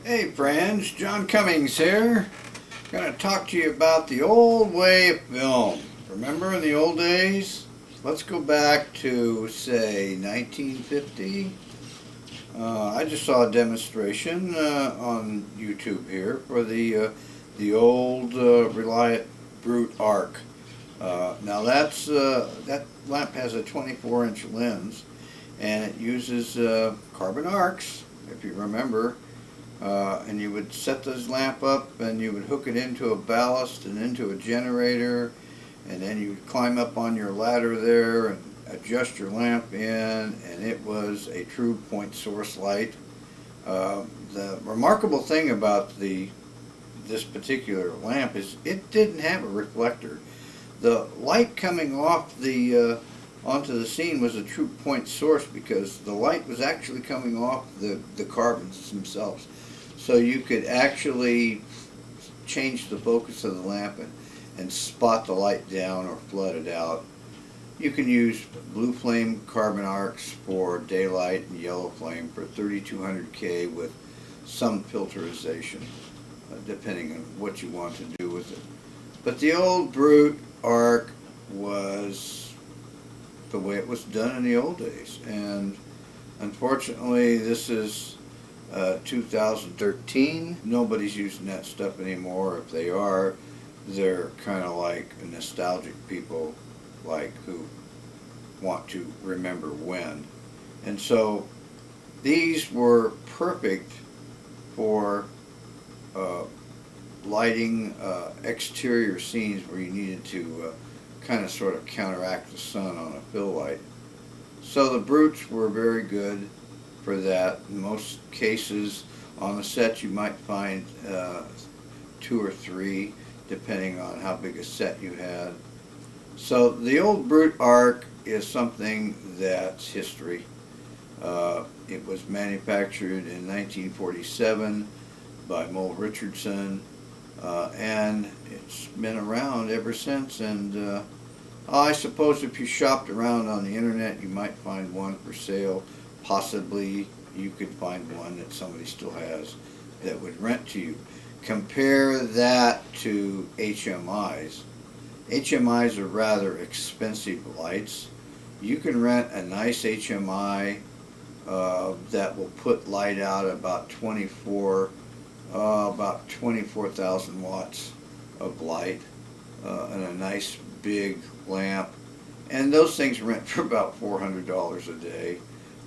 Hey friends, John Cummings here. Going to talk to you about the old way of film. Remember in the old days? Let's go back to, say, 1950. I just saw a demonstration on YouTube here for the old Reliant Brute Arc. Now that lamp has a 24-inch lens, and it uses carbon arcs, if you remember. And you would set this lamp up and you would hook it into a ballast and into a generator, and then you would climb up on your ladder there and adjust your lamp in, and it was a true point source light. The remarkable thing about this particular lamp is it didn't have a reflector. The light coming off onto the scene was a true point source because the light was actually coming off the carbons themselves. So you could actually change the focus of the lamp and spot the light down or flood it out. You can use blue flame carbon arcs for daylight and yellow flame for 3200K with some filterization, depending on what you want to do with it. But the old Brute arc was the way it was done in the old days, and unfortunately this is 2013. Nobody's using that stuff anymore. If they are, they're kind of like nostalgic people, like who want to remember when. And so these were perfect for lighting exterior scenes where you needed to kind of sort of counteract the sun on a fill light. So the Brutes were very good for that. In most cases on the set you might find 2 or 3, depending on how big a set you had. So the old Brute arc is something that's history. It was manufactured in 1947 by Mole Richardson, and it's been around ever since. And I suppose if you shopped around on the internet you might find one for sale. Possibly you could find one that somebody still has that would rent to you. Compare that to HMIs. HMIs are rather expensive lights. You can rent a nice HMI that will put light out about 24,000 watts of light, and a nice big lamp. And those things rent for about $400 a day,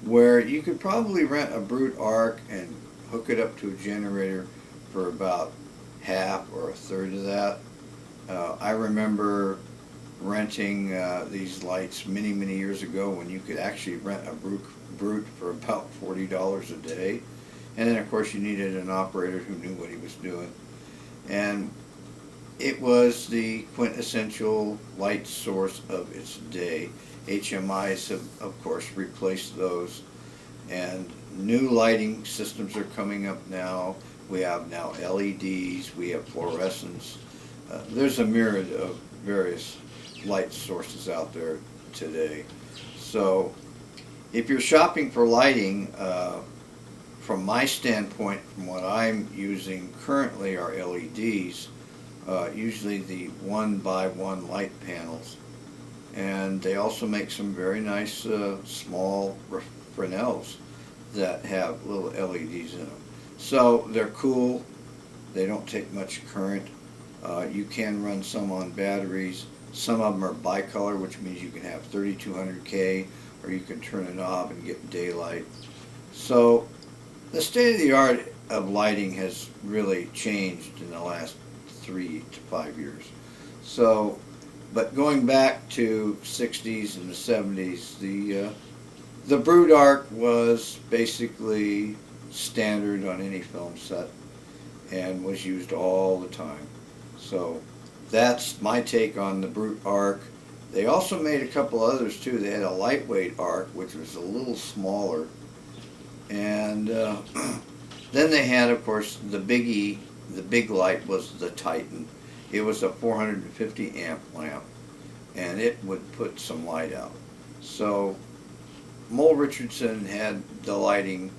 where you could probably rent a Brute arc and hook it up to a generator for about half or a third of that. I remember renting these lights many years ago when you could actually rent a Brute for about $40 a day. And then of course you needed an operator who knew what he was doing. And it was the quintessential light source of its day. HMIs have, of course, replaced those, and new lighting systems are coming up now. We have now LEDs, we have fluorescence. There's a myriad of various light sources out there today. So if you're shopping for lighting, from my standpoint, from what I'm using currently are LEDs, usually the 1x1 light panels. And they also make some very nice small Fresnels that have little LEDs in them. So they're cool. They don't take much current. You can run some on batteries. Some of them are bicolor, which means you can have 3200K, or you can turn a knob and get daylight. So the state of the art of lighting has really changed in the last 3 to 5 years. So, but going back to 60s and the 70s, the Brute arc was basically standard on any film set and was used all the time. So that's my take on the Brute arc. They also made a couple others too. They had a lightweight arc, which was a little smaller, and then they had, of course, the biggie. The big light was the Titan. It was a 450 amp lamp, and it would put some light out. So Mole Richardson had the lighting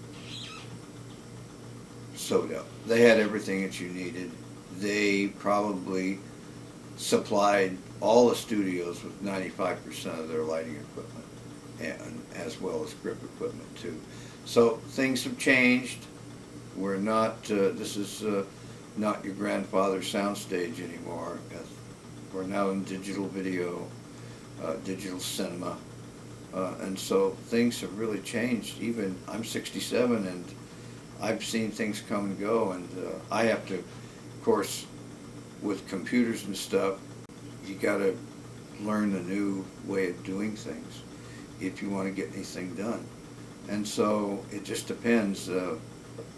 sewed up. They had everything that you needed. They probably supplied all the studios with 95% of their lighting equipment, and as well as grip equipment too. So things have changed. We're not, this is not your grandfather's soundstage anymore. We're now in digital video, digital cinema, and so things have really changed. Even I'm 67 and I've seen things come and go, and I have to, of course, with computers and stuff, you got to learn a new way of doing things if you want to get anything done. And so it just depends.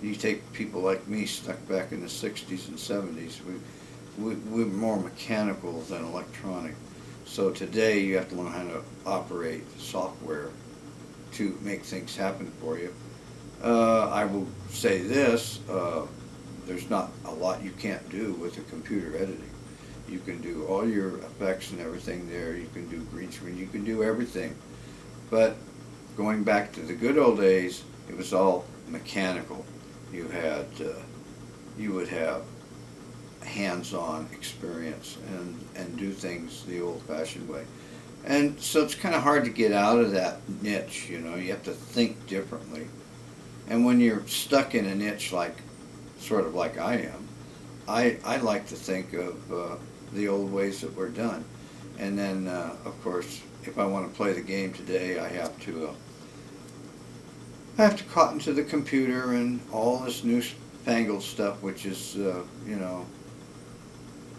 You take people like me stuck back in the 60s and 70s, we're more mechanical than electronic. So today you have to learn how to operate software to make things happen for you. I will say this, there's not a lot you can't do with a computer editing. You can do all your effects and everything there. You can do green screen. You can do everything. But going back to the good old days, it was all mechanical. You had, you would have hands-on experience and do things the old-fashioned way. And so it's kind of hard to get out of that niche, you know. You have to think differently. And when you're stuck in a niche like, sort of like I am, I like to think of the old ways that were done. And then, of course, if I want to play the game today, I have to cotton to the computer and all this newfangled stuff, which is, you know,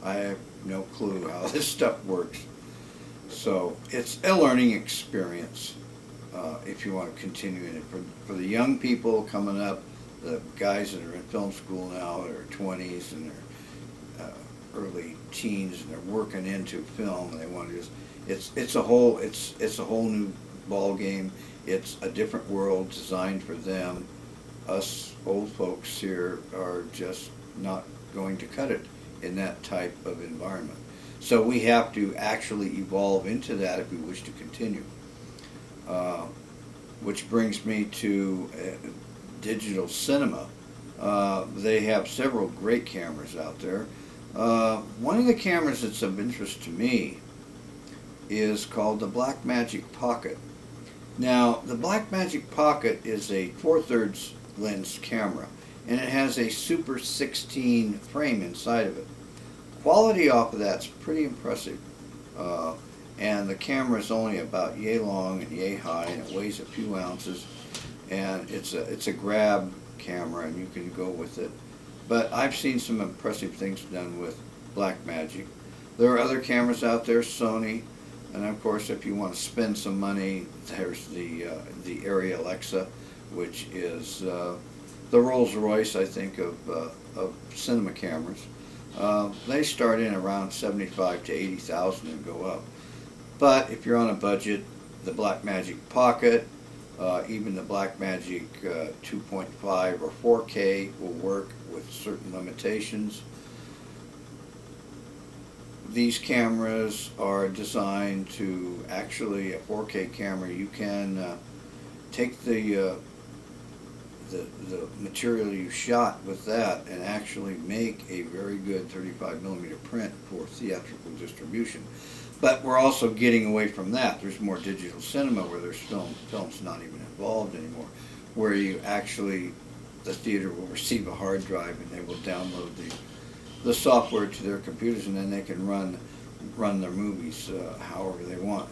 I have no clue how this stuff works. So it's a learning experience if you want to continue in it. For the young people coming up, the guys that are in film school now, that are 20s and they're early teens and they're working into film, and they want to just, it's a whole new ball game. It's a different world designed for them. Us old folks here are just not going to cut it in that type of environment. So we have to actually evolve into that if we wish to continue. Which brings me to digital cinema. They have several great cameras out there. One of the cameras that's of interest to me is called the Blackmagic Pocket. Now, the Blackmagic Pocket is a 4/3 lens camera, and it has a Super 16 frame inside of it. Quality off of that's pretty impressive. And the camera is only about yay long and yay high, and it weighs a few ounces, and it's a grab camera, and you can go with it. But I've seen some impressive things done with Blackmagic. There are other cameras out there, Sony, and of course, if you want to spend some money, there's the Area Alexa, which is the Rolls-Royce, I think, of cinema cameras. They start in around 75 to 80,000 and go up. But if you're on a budget, the Blackmagic Pocket, even the Blackmagic 2.5 or 4K will work with certain limitations. These cameras are designed to, actually, a 4K camera, you can take the material you shot with that and actually make a very good 35mm print for theatrical distribution. But we're also getting away from that. There's more digital cinema where there's film's not even involved anymore, where you actually, the theater will receive a hard drive and they will download the software to their computers, and then they can run their movies however they want.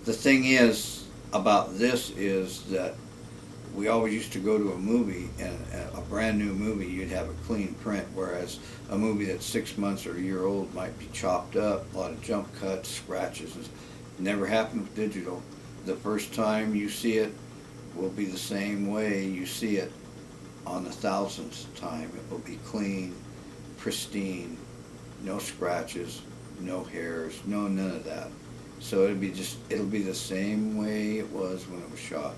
The thing is about this is that we always used to go to a movie, and a brand new movie, you'd have a clean print, whereas a movie that's 6 months or a year old might be chopped up, a lot of jump cuts, scratches. It never happened with digital. The first time you see it will be the same way you see it on the 1000th time. It will be clean, pristine, no scratches, no hairs, none of that. So it'll be the same way it was when it was shot.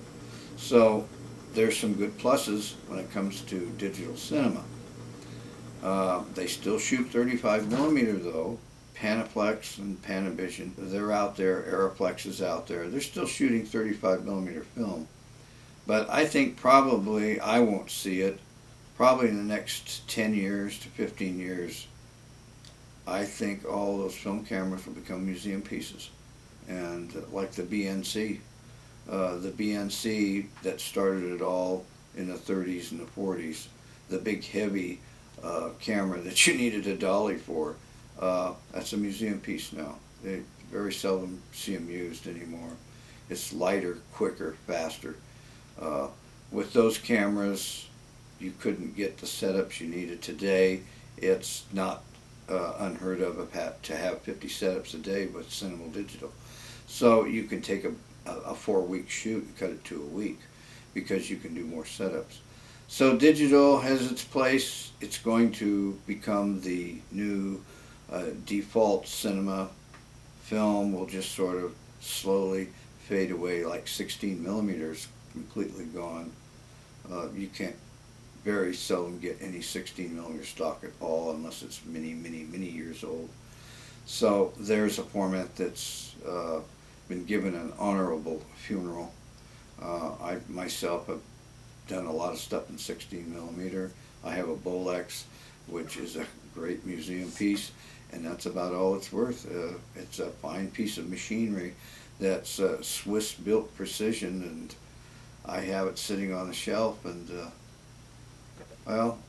So there's some good pluses when it comes to digital cinema. They still shoot 35mm though. Panaflex and Panavision, they're out there. Aeroflex is out there. They're still shooting 35mm film. But I think probably I won't see it probably in the next 10 years to 15 years, I think all those film cameras will become museum pieces. And like the BNC, that started it all in the 30s and the 40s, the big heavy camera that you needed a dolly for, that's a museum piece now. They very seldom see them used anymore. It's lighter, quicker, faster. Uh, with those cameras, you couldn't get the setups you needed today. It's not unheard of to have 50 setups a day with Cinema Digital. So you can take a 4-week shoot and cut it to a week because you can do more setups. So digital has its place. It's going to become the new default cinema. Film will just sort of slowly fade away, like 16 millimeters completely gone. You can't very seldom get any 16 millimeter stock at all unless it's many, many, many years old. So there's a format that's been given an honorable funeral. I myself have done a lot of stuff in 16 millimeter. I have a Bolex, which is a great museum piece, and that's about all it's worth. It's a fine piece of machinery that's Swiss-built precision, and I have it sitting on the shelf, and well,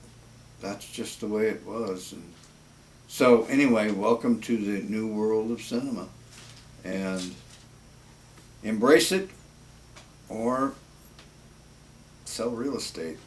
that's just the way it was. And so anyway, welcome to the new world of cinema, and embrace it or sell real estate.